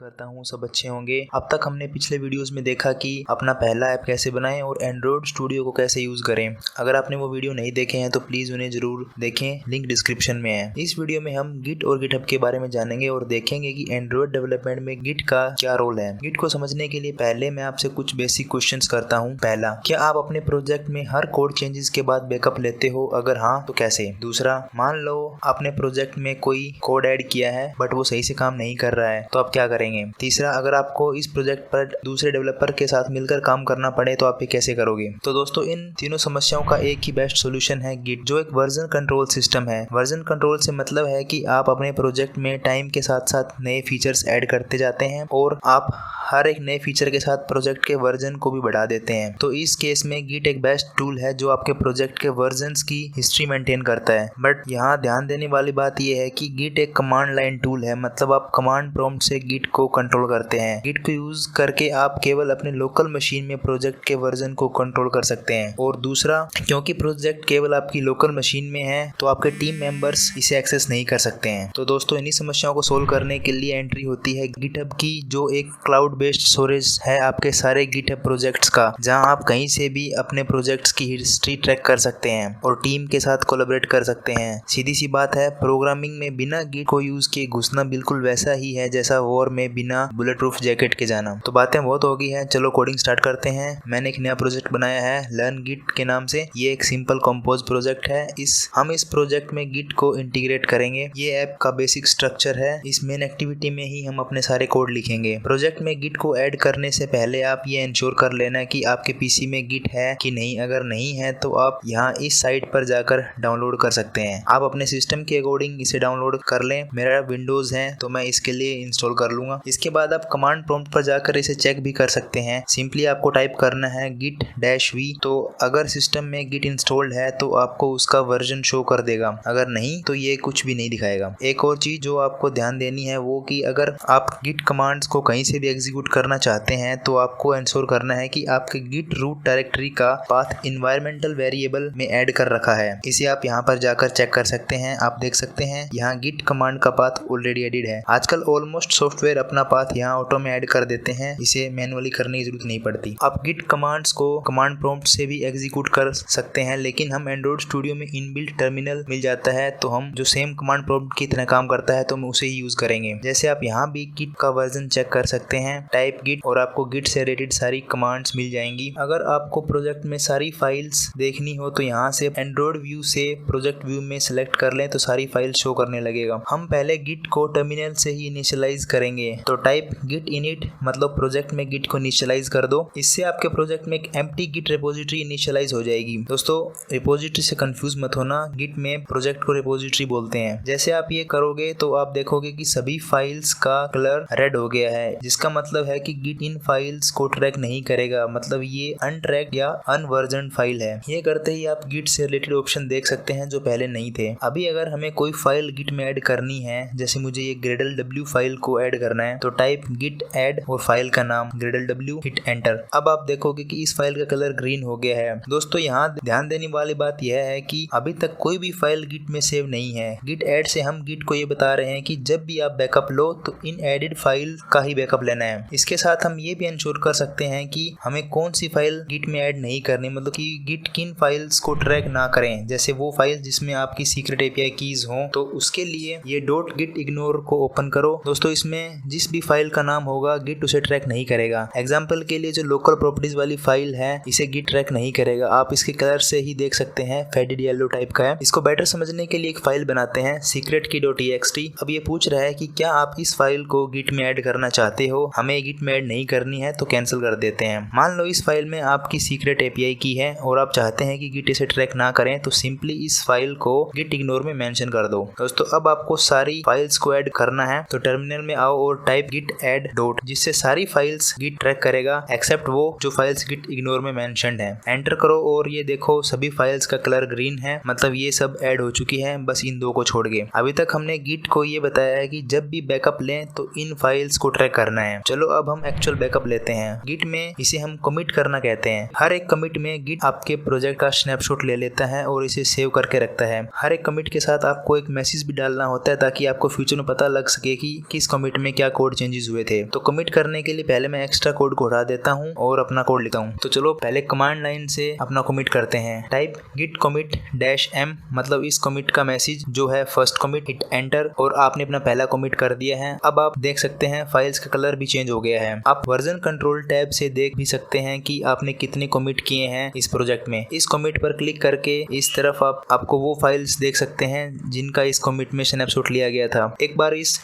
करता हूँ सब अच्छे होंगे। अब तक हमने पिछले वीडियोस में देखा कि अपना पहला ऐप कैसे बनाएं और एंड्रॉयड स्टूडियो को कैसे यूज करें। अगर आपने वो वीडियो नहीं देखे हैं तो प्लीज उन्हें जरूर देखें, लिंक डिस्क्रिप्शन में है। इस वीडियो में हम गिट और गिटहब के बारे में जानेंगे और देखेंगे कि एंड्रॉयड डेवलपमेंट में गिट का क्या रोल है। गिट को समझने के लिए पहले मैं आपसे कुछ बेसिक क्वेश्चंस करता हूँ। पहला, क्या आप अपने प्रोजेक्ट में हर कोड चेंजेस के बाद बैकअप लेते हो? अगर हाँ तो कैसे? दूसरा, मान लो आपने प्रोजेक्ट में कोई कोड ऐड किया है बट वो सही से काम नहीं कर रहा है तो आप क्या करेंगे? तीसरा, अगर आपको इस प्रोजेक्ट पर दूसरे डेवलपर के साथ मिलकर काम करना पड़े तो आप ये कैसे करोगे? तो दोस्तों, इन तीनों समस्याओं का एक ही बेस्ट सॉल्यूशन है गिट, जो एक वर्जन कंट्रोल सिस्टम है। वर्जन कंट्रोल से मतलब है कि आप अपने प्रोजेक्ट में टाइम के साथ साथ नए फीचर्स ऐड करते जाते हैं और आप हर एक नए फीचर के साथ प्रोजेक्ट के वर्जन को भी बढ़ा देते हैं। तो इस केस में गिट एक बेस्ट टूल है जो आपके प्रोजेक्ट के वर्जन्स की हिस्ट्री मेंटेन करता है। बट यहाँ ध्यान देने वाली बात यह है कि गिट एक कमांड लाइन टूल है, मतलब आप कमांड प्रॉम्प्ट से गिट को कंट्रोल करते हैं। गिट को यूज करके आप केवल अपने लोकल मशीन में प्रोजेक्ट के वर्जन को कंट्रोल कर सकते हैं। और दूसरा, क्योंकि प्रोजेक्ट केवल आपकी लोकल मशीन में है तो आपके टीम मेंबर्स इसे एक्सेस नहीं कर सकते हैं। तो दोस्तों, इन्हीं समस्याओं को सोल्व करने के लिए एंट्री होती है गिटहब की, जो एक क्लाउड बेस्ड स्टोरेज है आपके सारे गिटहब प्रोजेक्ट्स का, जहां आप कहीं से भी अपने प्रोजेक्ट्स की हिस्ट्री ट्रैक कर सकते हैं और टीम के साथ कोलैबोरेट कर सकते हैं। सीधी सी बात है, प्रोग्रामिंग में बिना गिट को यूज किए घुसना बिल्कुल वैसा ही है जैसा वॉर में बिना बुलेट प्रूफ जैकेट के जाना। तो बातें बहुत हो गई हैं, चलो कोडिंग स्टार्ट करते हैं। मैंने एक नया प्रोजेक्ट बनाया है लर्न गिट के नाम से। ये एक सिंपल कंपोज प्रोजेक्ट है। हम इस प्रोजेक्ट में गिट को इंटीग्रेट करेंगे। ये ऐप का बेसिक स्ट्रक्चर है। इस मेन एक्टिविटी में ही हम अपने सारे कोड लिखेंगे। प्रोजेक्ट में गिट को ऐड करने से पहले आप ये इंश्योर कर लेना कि आपके पीसी में गिट है कि नहीं। अगर नहीं है तो आप यहाँ इस साइट पर जाकर डाउनलोड कर सकते हैं। आप अपने सिस्टम के अकॉर्डिंग इसे डाउनलोड कर लें। मेरा विंडोज है तो मैं इसके लिए इंस्टॉल कर लूंगा। इसके बाद आप कमांड प्रॉम्प्ट पर जाकर इसे चेक भी कर सकते हैं। सिंपली आपको टाइप करना है git-v। तो अगर सिस्टम में गिट इंस्टॉल्ड है तो आपको उसका वर्जन शो कर देगा, अगर नहीं तो ये कुछ भी नहीं दिखाएगा। एक और चीज जो आपको ध्यान देनी है वो कि अगर आप गिट कमांड्स को कहीं से भी एग्जीक्यूट करना चाहते हैं तो आपको इंश्योर करना है कि आपके गिट रूट डायरेक्टरी का पाथ इन्वायरमेंटल वेरिएबल में ऐड कर रखा है। इसे आप यहाँ पर जाकर चेक कर सकते हैं। आप देख सकते हैं यहाँ गिट कमांड का पाथ ऑलरेडी एडिड है। आजकल ऑलमोस्ट सॉफ्टवेयर अपना पाथ यहाँ ऑटो में ऐड कर देते हैं, इसे मैनुअली करने की जरूरत नहीं पड़ती। आप गिट कमांड्स को कमांड प्रॉम्प्ट से भी एग्जीक्यूट कर सकते हैं, लेकिन हम एंड्रॉइड स्टूडियो में इनबिल्ट टर्मिनल मिल जाता है तो हम जो सेम कमांड प्रॉम्प्ट की तरह काम करता है तो हम उसे ही यूज करेंगे। जैसे आप यहाँ भी गिट का वर्जन चेक कर सकते हैं, टाइप गिट, और आपको गिट से रिलेटेड सारी कमांड्स मिल जाएंगी। अगर आपको प्रोजेक्ट में सारी फाइल्स देखनी हो तो यहाँ से एंड्रॉइड व्यू से प्रोजेक्ट व्यू में सिलेक्ट कर लें तो सारी फाइल शो करने लगेगा। हम पहले गिट को टर्मिनल से ही इनिशियलाइज करेंगे। तो टाइप गिट इनिट, मतलब प्रोजेक्ट में गिट को इनिशियलाइज कर दो। इससे आपके प्रोजेक्ट में एक एम्प्टी गिट रिपोजिटरी इनिशियलाइज हो जाएगी। दोस्तों, रिपोजिटरी से कंफ्यूज मत होना, गिट में प्रोजेक्ट को रिपोजिटरी बोलते हैं। जैसे आप ये करोगे तो आप देखोगे कि सभी फाइल्स का कलर रेड हो गया है, जिसका मतलब है कि गिट इन फाइल्स को ट्रैक नहीं करेगा, मतलब ये अनट्रैक्ड या अनवर्जन फाइल है। ये करते ही आप गिट से रिलेटेड ऑप्शन देख सकते हैं जो पहले नहीं थे। अभी अगर हमें कोई फाइल गिट में ऐड करनी है, जैसे मुझे ये ग्रेडल w फाइल को ऐड करना है, तो टाइप गिट ऐड और फाइल का नाम ग्रेडल w, हिट एंटर। अब आप देखोगे कि इस फाइल का कलर ग्रीन हो गया है। दोस्तों, यहाँ ध्यान देने वाली बात यह है कि अभी तक कोई भी फाइल गिट में सेव नहीं है। गिट ऐड से हम गिट को ये बता रहे हैं कि जब भी आप बैकअप लो तो इन एडिड फाइल का ही बैकअप लेना है। इसके साथ हम ये भी इंश्योर कर सकते हैं कि हमें कौन सी फाइल गिट में ऐड नहीं करनी, मतलब कि गिट किन फाइल्स को ट्रैक ना करें। जैसे वो फाइल जिसमें आपकी सीक्रेट एपीआई कीज हो, तो उसके लिए ये .git ignore को ओपन करो। दोस्तों, इसमें जिस भी फाइल का नाम होगा गिट उसे ट्रैक नहीं करेगा। एग्जाम्पल के लिए जो लोकल प्रॉपर्टीज वाली फाइल है, इसे गिट ट्रैक नहीं करेगा। आप इसके कलर से ही देख सकते हैं, फेडेड येलो टाइप का है। इसको बेटर समझने के लिए एक फाइल बनाते हैं secretkey.txt। अब ये पूछ रहा है कि क्या आप इस फाइल को गिट में ऐड करना चाहते हो। हमें गिट में ऐड नहीं करनी है तो कैंसिल कर देते हैं। मान लो इस फाइल में आपकी सीक्रेट एपीआई की है और आप चाहते हैं कि गिट इसे ट्रैक ना करें, तो सिंपली इस फाइल को गिट इग्नोर में मेंशन कर दो। दोस्तों, अब आपको सारी फाइल्स को ऐड करना है तो टर्मिनल में आओ और टाइप गिट ऐड डॉट, जिससे सारी फाइल्स गिट ट्रैक करेगा एक्सेप्ट वो जो फाइल्स गिट इग्नोर में मेंशन्ड है। एंटर करो और ये देखो सभी फाइल्स का कलर ग्रीन है, मतलब ये सब ऐड हो चुकी है, बस इन दो को छोड़ के। अभी तक हमने गिट को ये बताया है कि जब भी बैकअप लें तो इन फाइल्स को ट्रैक करना है। चलो अब हम एक्चुअल बैकअप लेते हैं। गिट में इसे हम कमिट करना कहते हैं। हर एक कमिट में गिट आपके प्रोजेक्ट का स्नैपशॉट ले लेता है और इसे सेव करके रखता है। हर एक कमिट के साथ आपको एक मैसेज भी डालना होता है ताकि आपको फ्यूचर में पता लग सके कि किस कमिट में क्या कोड चेंजेस हुए थे। तो कमिट करने के लिए पहले मैं एक्स्ट्रा कोड को हटा देता हूँ और अपना कोड लिखता हूँ। तो चलो पहले कमांड लाइन से अपना कमिट करते हैं। टाइप git commit -m, मतलब इस कमिट का मैसेज जो है फर्स्ट कमिट, हिट एंटर और आपने अपना पहला कमिट कर दिया है। अब आप देख सकते हैं फाइल्स का कलर भी चेंज हो गया है। आप वर्जन कंट्रोल टैब से देख भी सकते हैं कि आपने कितने कमिट किए हैं इस प्रोजेक्ट में। इस कमिट पर क्लिक करके इस तरफ आपको वो फाइल्स देख सकते हैं जिनका इस कमिट में स्नैपशॉट लिया गया था। एक बार इस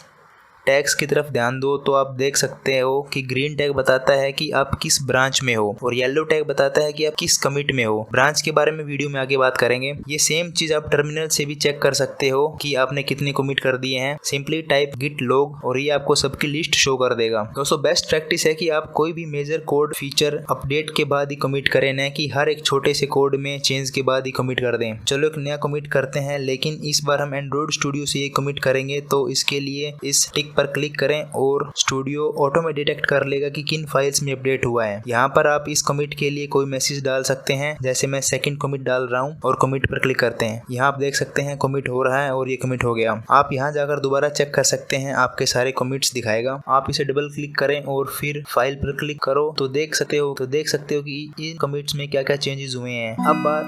टैग्स की तरफ ध्यान दो तो आप देख सकते हो कि ग्रीन टैग बताता है कि आप किस ब्रांच में हो और येलो टैग बताता है कि आप किस कमिट में हो। ब्रांच के बारे में वीडियो में आगे बात करेंगे। ये सेम चीज आप टर्मिनल से भी चेक कर सकते हो कि आपने कितने कमिट कर दिए हैं। सिंपली टाइप git log और ये आपको सबकी लिस्ट शो कर देगा। दोस्तों बेस्ट प्रैक्टिस है कि आप कोई भी मेजर कोड फीचर अपडेट के बाद ही कमिट करें, न कि हर एक छोटे से कोड में चेंज के बाद ही कमिट कर दें। चलो एक नया कमिट करते हैं, लेकिन इस बार हम एंड्रॉइड स्टूडियो से ये कमिट करेंगे। तो इसके लिए इस टिक पर क्लिक करें और स्टूडियो ऑटो में डिटेक्ट कर लेगा कि किन फाइल्स में अपडेट हुआ है। यहाँ पर आप इस कमिट के लिए कोई मैसेज डाल सकते हैं, जैसे मैं सेकंड कमिट डाल रहा हूँ और कमिट पर क्लिक करते हैं। यहाँ आप देख सकते हैं कमिट हो रहा है और ये कमिट हो गया। आप यहाँ जाकर दोबारा चेक कर सकते हैं, आपके सारे कमिट्स दिखाएगा। आप इसे डबल क्लिक करें और फिर फाइल पर क्लिक करो तो देख सकते हो कि इन कमिट्स में क्या क्या चेंजेस हुए हैं।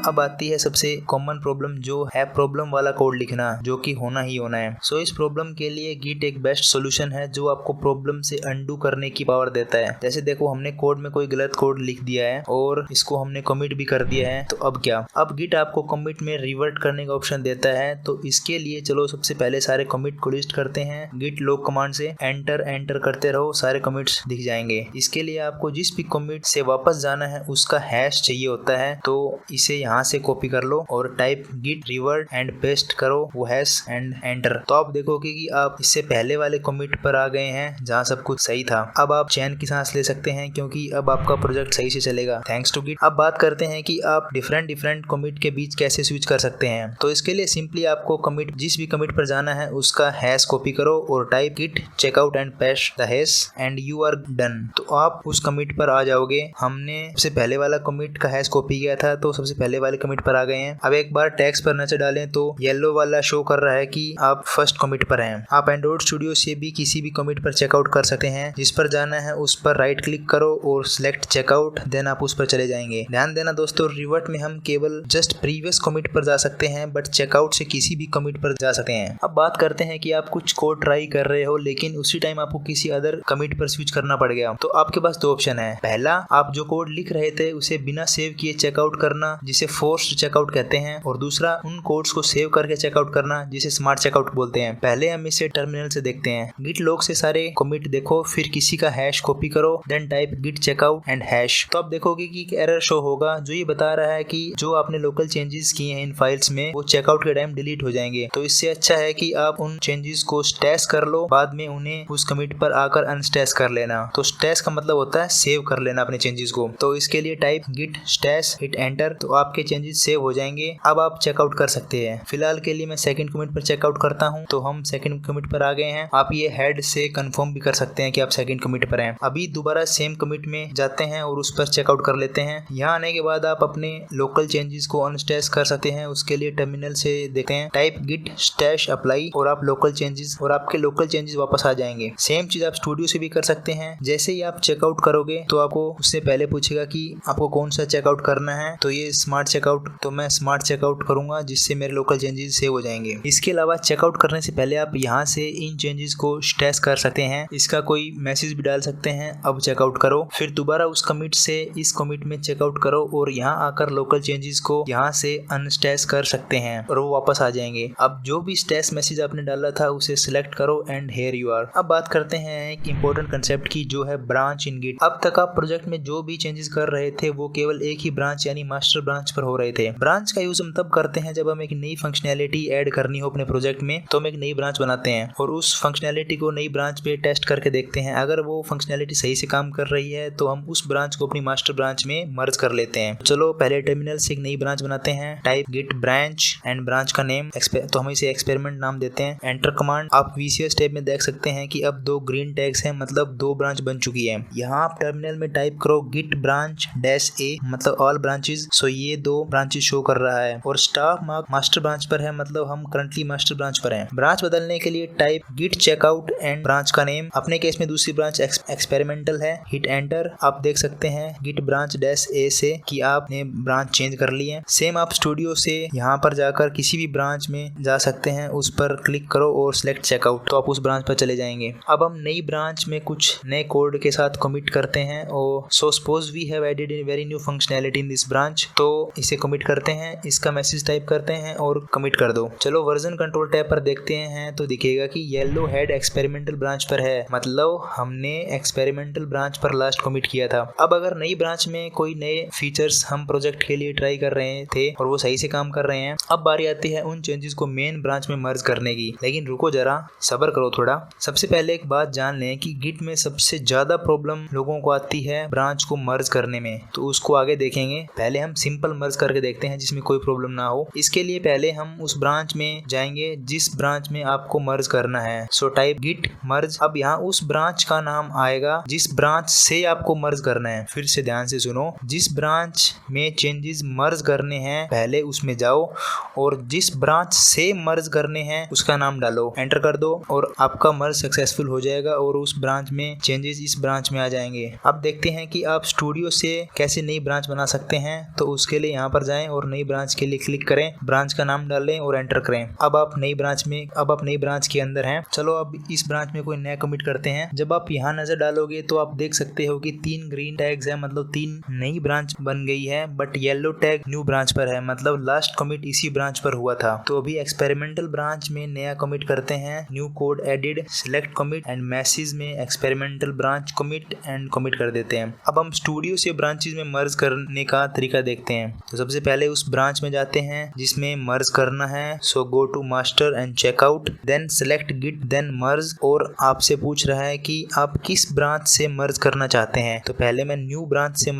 अब आती है सबसे कॉमन प्रॉब्लम, जो है प्रॉब्लम वाला कोड लिखना, जो कि होना ही होना है। सो इस प्रॉब्लम के लिए गिट एक बेस्ट सोल्यूशन है जो आपको प्रॉब्लम से अंडू करने की पावर देता है। जैसे देखो हमने कोड में कोई गलत कोड लिख दिया है और इसको हमने कमिट भी कर दिया है। तो अब क्या, अब गिट आपको कमिट में रिवर्ट करने का ऑप्शन देता है। तो इसके लिए चलो सबसे पहले सारे कमिट को लिस्ट करते हैं। गिट log कमांड से एंटर करते रहो, सारे कमिट्स दिख जाएंगे। इसके लिए आपको जिस भी कमिट से वापस जाना है उसका हैश चाहिए होता है। तो इसे यहाँ से कॉपी कर लो और type git revert and paste करो वो हैश एंड एंटर। तो आप देखोगे कि आप इससे पहले वाले कमिट पर आ गए हैं जहाँ सब कुछ सही था। अब आप चैन की सांस ले सकते हैं क्योंकि अब आपका प्रोजेक्ट सही से चलेगा थैंक्स टू गिट। अब बात करते हैं कि आप डिफरेंट कमिट के बीच कैसे स्विच कर सकते हैं। तो इसके लिए सिंपली आपको कमिट, जिस भी कमिट पर जाना है उसका हैश कॉपी करो और type git checkout and paste the hash and you are done. तो आप उस कमिट पर आ जाओगे। हमने सबसे पहले वाला कमिट का हैश कॉपी किया था तो सबसे पहले वाले कमिट पर आ गए हैं। अब एक बार टैग्स पर नजर डालें तो येलो वाला शो कर रहा है कि आप फर्स्ट कमिट पर हैं। आप एंड्रॉइड स्टूडियो से भी किसी भी कमिट पर चेकआउट कर सकते हैं। जिस पर जाना है उस पर राइट क्लिक करो और सिलेक्ट चेकआउट, देन आप उस पर चले जाएंगे। ध्यान देना दोस्तों, रिवर्ट में हम केवल जस्ट प्रीवियस कमिट पर जा सकते हैं, बट चेकआउट से किसी भी कमिट पर जा सकते हैं। अब बात करते हैं कि आप कुछ कोड ट्राई कर रहे हो लेकिन उसी टाइम आपको किसी अदर कमिट पर स्विच करना पड़ गया। तो आपके पास दो ऑप्शन है। पहला, आप जो कोड लिख रहे थे उसे बिना सेव किए चेकआउट करना, जिसे फोर्स्ड चेकआउट कहते हैं, और दूसरा उन कोड्स को सेव करके चेकआउट करना, जिसे स्मार्ट चेकआउट बोलते हैं। पहले हम इसे टर्मिनल से देखते हैं। गिट log से सारे कमिट देखो, फिर किसी का हैश कॉपी करो, then type git checkout and hash. तो आप देखोगे कि एक एरर शो होगा जो ये बता रहा है कि जो आपने लोकल चेंजेस किए हैं इन फाइल्स में वो चेकआउट के टाइम डिलीट हो जाएंगे। तो इससे अच्छा है कि आप उन चेंजेस को स्टैश कर लो, बाद में उन्हें उस कमिट पर आकर अनस्टैश कर लेना। तो स्टैश का मतलब होता है सेव कर लेना अपने चेंजेस को। तो इसके लिए type git stash, hit enter, तो आपके चेंजेस सेव हो जाएंगे। अब आप चेकआउट कर सकते हैं। फिलहाल के लिए मैं सेकंड कमिट पर चेकआउट करता हूं। तो हम सेकंड कमिट पर आ गए हैं। आप ये हेड से कंफर्म भी कर सकते हैं कि आप सेकंड कमिट पर हैं। अभी दोबारा सेम कमिट में जाते हैं और उस पर चेकआउट कर लेते हैं। यहाँ आने के बाद आप अपने लोकल चेंजेस को अनस्टैश कर सकते हैं। उसके लिए टर्मिनल से देखते हैं, टाइप गिट स्टैश अप्लाई, और आप लोकल चेंजेस, और आपके लोकल चेंजेस वापस आ जाएंगे। सेम चीज आप स्टूडियो से भी कर सकते हैं। जैसे ही आप चेकआउट करोगे तो आपको उससे पहले पूछेगा कि आपको कौन सा चेकआउट करना है। तो ये स्मार्ट चेकआउट, तो मैं स्मार्ट चेकआउट करूंगा जिससे मेरे लोकल चेंजेस सेव हो जाएंगे। इसके अलावा चेकआउट करने से पहले आप यहाँ से इन चेंजेस को स्टैश कर सकते हैं। इसका कोई मैसेज भी डाल सकते हैं, अब चेकआउट करो, फिर दोबारा उस कमिट से इस कमिट में चेकआउट करो और यहाँ आकर लोकल चेंजेस को यहाँ से अनस्टैश कर सकते हैं और वो वापस आ जाएंगे। अब जो भी स्टैश मैसेज आपने डाला था उसे सिलेक्ट करो एंड हियर यू आर। अब बात करते हैं एक इंपॉर्टेंट कंसेप्ट की, जो है ब्रांच इन गिट। अब तक आप प्रोजेक्ट में जो भी चेंजेस कर रहे थे वो केवल एक ही ब्रांच यानी मास्टर ब्रांच पर हो रहे थे। ब्रांच का यूज हम तब करते हैं जब हम एक नई फंक्शनैलिटी ऐड करनी हो अपने प्रोजेक्ट में, तो हम एक नई ब्रांच बनाते हैं और उस फंक्शनैलिटी को नई ब्रांच पे टेस्ट करके देखते हैं। अगर वो फंक्शनैलिटी सही से काम कर रही है तो हम उस ब्रांच को अपनी मास्टर ब्रांच में मर्ज कर लेते हैं। चलो पहले टर्मिनल से एक नई ब्रांच बनाते हैं। Type git branch and branch का नेम, तो हम इसे एक्सपेरिमेंट नाम देते हैं। Enter command. आप VCS टैब में देख सकते हैं कि अब 2 ग्रीन टैग्स हैं, मतलब 2 ब्रांच बन चुकी है। यहाँ आप टर्मिनल में टाइप करो गिट ब्रांच -a, मतलब ऑल ब्रांचेस। सो ये 2 ब्रांचेस शो कर रहा है और स्टाफ मार्क मास्टर ब्रांच पर है, मतलब हम करंटली मास्टर ब्रांच पर हैं। ब्रांच बदलने के लिए type git check checkout and branch का नेम, अपने केस में दूसरी ब्रांच एक्सपेरिमेंटल है। Hit enter. आप देख सकते हैं गिट ब्रांच डैश ए से कि आपने ब्रांच चेंज कर ली है। सेम आप स्टूडियो से यहाँ पर जाकर किसी भी ब्रांच में जा सकते हैं, उस पर क्लिक करो और सिलेक्ट चेकआउट, तो आप उस ब्रांच पर चले जाएंगे। अब हम नई ब्रांच में कुछ नए कोड के साथ कमिट करते हैं और so suppose we have added a very new functionality in this branch, तो इसे कमिट करते हैं, इसका मैसेज टाइप करते हैं और कमिट कर दो। चलो वर्जन कंट्रोल टैब पर देखते हैं तो दिखेगा कि येलो हेड एक्सपेरिमेंटल ब्रांच पर है, मतलब हमने एक्सपेरिमेंटल ब्रांच पर लास्ट कमिट किया था। अब अगर नई ब्रांच में कोई नए फीचर्स हम प्रोजेक्ट के लिए ट्राई कर रहे थे और वो सही से काम कर रहे हैं, अब बारी आती है उन चेंजेस को मेन ब्रांच में मर्ज करने की। लेकिन रुको जरा, सब्र करो थोड़ा। सबसे पहले एक बात जान लें कि गिट में सबसे ज्यादा प्रॉब्लम लोगों को आती है ब्रांच को मर्ज करने में, तो उसको आगे देखेंगे। पहले हम सिंपल मर्ज करके देखते हैं जिसमें कोई प्रॉब्लम ना हो। इसके लिए पहले हम उस ब्रांच में जाएंगे जिस ब्रांच में आपको मर्ज करना है। सो टाइप गिट मर्ज। अब यहाँ उस ब्रांच का नाम आएगा जिस ब्रांच से आपको मर्ज करना है। फिर से ध्यान से सुनो, जिस ब्रांच में चेंजेस मर्ज करने हैं पहले उसमें जाओ और जिस ब्रांच से मर्ज करने हैं उसका नाम डालो, एंटर कर दो और आपका मर्ज सक्सेसफुल हो जाएगा और उस ब्रांच में चेंजेस इस ब्रांच में आ जाएंगे। अब देखते हैं कि आप स्टूडियो से कैसे नई ब्रांच बना सकते हैं। तो उसके लिए यहाँ पर जाएं और नई ब्रांच के लिए क्लिक करें, ब्रांच का नाम डालें और एंटर करें। अब आप नई ब्रांच के अंदर हैं। चलो अब इस ब्रांच में कोई नया कमिट करते हैं। जब आप यहाँ नजर डालोगे तो आप देख सकते हो कि 3 ग्रीन टैग्स है, मतलब 3 नई ब्रांच बन गई है, but yellow tag new branch पर है, मतलब लास्ट कमिट इसी ब्रांच पर हुआ था। तो अभी एक्सपेरिमेंटल ब्रांच में नया कमिट करते हैं, new code added, select commit and message में experimental branch commit and commit कर देते हैं। अब हम स्टूडियो से ब्रांचेस में मर्ज करने का तरीका देखते हैं। तो सबसे पहले उस ब्रांच में जाते हैं जिसमें मर्ज करना है। So go to master and checkout, then select git, then merge. और आपसे पूछ रहा है कि आप किस ब्रांच से मर्ज करना चाहते हैं। तो पहले मैं न्यू ब्रांच से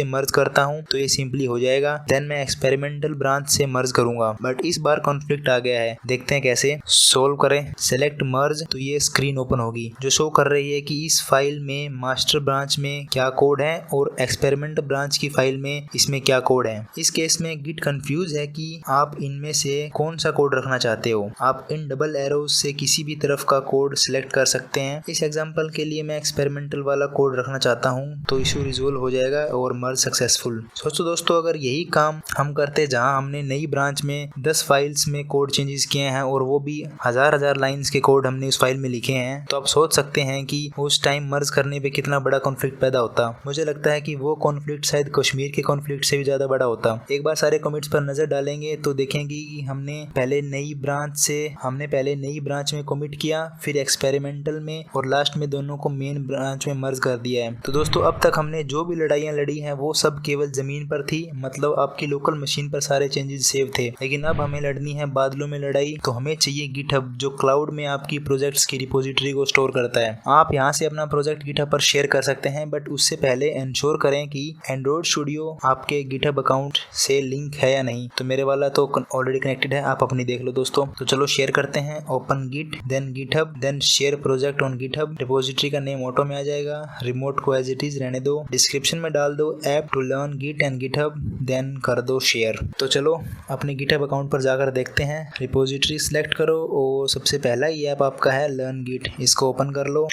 मर्ज करता हूँ, तो ये सिंपली हो जाएगा। देन मैं एक्सपेरिमेंटल ब्रांच से मर्ज करूंगा, बट इस बार कॉन्फ्लिक्ट आ गया है। देखते हैं कैसे सोल्व करें। सेलेक्ट मर्ज, तो ये स्क्रीन ओपन होगी जो शो कर रही है कि इस फाइल में मास्टर ब्रांच में क्या कोड है और एक्सपेरिमेंट ब्रांच की फाइल में इसमें क्या कोड है। इस केस में गिट कंफ्यूज है कि आप इनमें से कौन सा कोड रखना चाहते हो। आप इन डबल एरोज से किसी भी तरफ का कोड सिलेक्ट कर सकते हैं। इस एग्जांपल के लिए मैं एक्सपेरिमेंटल वाला कोड रखना चाहता हूं, तो इशू रिजोल्व हो जाएगा और मर्ज सक्सेसफुल। सोचो दोस्तों, अगर यही काम हम करते जहां हमने नई ब्रांच में 10 फाइल्स में कोड चेंजेस किए हैं और वो भी हजार लाइंस के कोड हमने उस फाइल में लिखे हैं, तो आप सोच सकते हैं कि उस टाइम मर्ज करने पे कितना बड़ा कॉन्फ्लिक्ट पैदा होता। मुझे लगता है कि वो कॉन्फ्लिक्ट शायद कश्मीर के कॉन्फ्लिक्ट से भी ज्यादा बड़ा होता। एक बार सारे कमिट्स पर नजर डालेंगे तो देखेंगे कि हमने पहले नई ब्रांच में कमिट किया, फिर एक्सपेरिमेंटल में और लास्ट में दोनों को मेन ब्रांच में मर्ज कर दिया है। तो दोस्तों, अब तक हमने जो भी लड़ाइयाँ लड़ी हैं वो सब केवल जमीन पर थी, मतलब आपकी लोकल मशीन पर सारे चेंजेस सेव थे। लेकिन अब हमें लड़नी है बादलों में लड़ाई, तो हमें चाहिए गिटहब जो क्लाउड में आपकी प्रोजेक्ट्स की रिपोजिटरी को स्टोर करता है। आप यहाँ से अपना प्रोजेक्ट गिटहब पर शेयर कर सकते हैं, बट उससे पहले इंश्योर करें कि एंड्रॉइड स्टूडियो आपके गिटहब अकाउंट से लिंक है या नहीं। तो मेरे वाला तो ऑलरेडी कनेक्टेड है, आप अपनी देख लो दोस्तों। तो चलो शेयर करते हैं। Open git, then GitHub, then share project on GitHub. Repository का नेम ऑटो में आ जाएगा, रिमोट को एज इट इज रहने दो, डिस्क्रिप्शन में डाल दो app to learn git and GitHub, then कर दो शेयर। तो चलो अपने गिटहब अकाउंट पर जाकर देखते हैं। रिपोजिटरी सिलेक्ट करो और सबसे पहला ये ऐप आपका है लर्न गिट, इसको ओपन कर लो।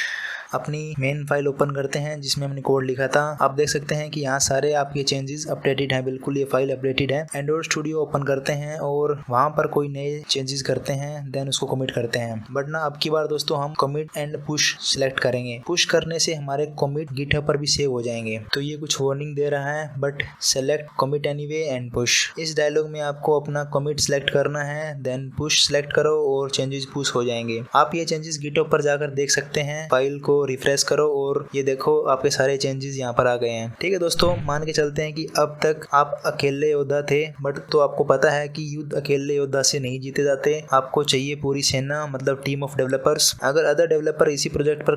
अपनी मेन फाइल ओपन करते हैं जिसमें हमने कोड लिखा था। आप देख सकते हैं कि यहाँ सारे आपके चेंजेस अपडेटेड हैं, बिल्कुल ये फाइल अपडेटेड है। एंड्रॉइड स्टूडियो ओपन करते हैं और वहाँ पर कोई नए चेंजेस करते हैं, देन उसको कमिट करते हैं। बट ना अब की बार दोस्तों हम कमिट एंड पुश सिलेक्ट करेंगे। पुश करने से हमारे कमिट गिटहब पर भी सेव हो जाएंगे। तो ये कुछ वार्निंग दे रहा है, but select commit anyway and push. इस डायलॉग में आपको अपना कमिट सिलेक्ट करना है, देन पुश सिलेक्ट करो और चेंजेस पुश हो जाएंगे। आप ये चेंजेस गिटहब पर जाकर देख सकते हैं। फाइल को रिफ्रेश करो और ये देखो आपके सारे चेंजेस यहाँ पर आ गए हैं। ठीक है दोस्तों, मान के चलते हैं कि अब तक आप अकेले योद्धा थे, बट तो आपको पता है कि युद्ध अकेले योद्धा से नहीं जीते जाते, आपको चाहिए पूरी सेना, मतलब टीम ऑफ डेवलपर्स। अगर अदर डेवलपर इसी प्रोजेक्ट पर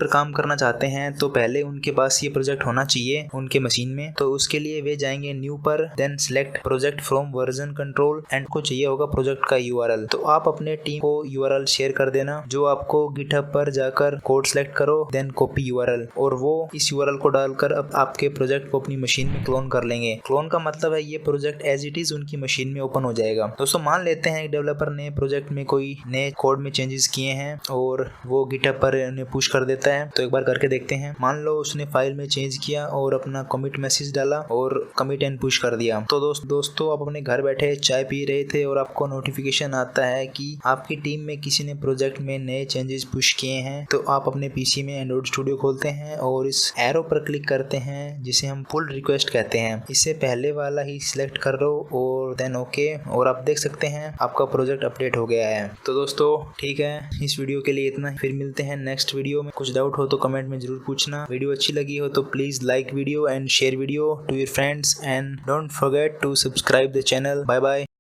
काम करना चाहते हैं तो पहले उनके पास ये प्रोजेक्ट होना चाहिए उनके मशीन में। तो उसके लिए वे जाएंगे न्यू पर, then select project from version control and को चाहिए होगा प्रोजेक्ट का URL। तो आप अपने टीम को URL शेयर कर देना जो आपको गिटहब पर जाकर कोड सेलेक्ट करो, देन कॉपी यूआरएल, और वो इस यूआरएल को डालकर अब आपके प्रोजेक्ट को अपनी मशीन में क्लोन कर लेंगे। क्लोन का मतलब है ये प्रोजेक्ट एज इट इज उनकी मशीन में ओपन हो जाएगा। दोस्तों मान लेते हैं डेवलपर ने प्रोजेक्ट में कोई नए कोड में चेंजेस किए हैं और वो गिटहब पर उन्हें पुश कर देता है। तो एक बार करके देखते हैं। मान लो उसने फाइल में चेंज किया और अपना कमिट मैसेज डाला और कमिट एंड पुश कर दिया। तो दोस्तों आप अपने घर बैठे चाय पी रहे थे और आपको नोटिफिकेशन आता है कि आपकी टीम में किसी ने प्रोजेक्ट में नए चेंजेस पुश किए हैं। तो आप अपने पीसी में एंड्रॉइड स्टूडियो खोलते हैं और इस एरो पर क्लिक करते हैं जिसे हम पुल रिक्वेस्ट कहते हैं। इससे पहले वाला ही सिलेक्ट कर लो और देन ओके, और आप देख सकते हैं आपका प्रोजेक्ट अपडेट हो गया है। तो दोस्तों ठीक है, इस वीडियो के लिए इतना ही। फिर मिलते हैं नेक्स्ट वीडियो में। कुछ डाउट हो तो कमेंट में जरूर पूछना। वीडियो अच्छी लगी हो तो please like video and share video to your friends and don't forget to subscribe the channel. Bye bye.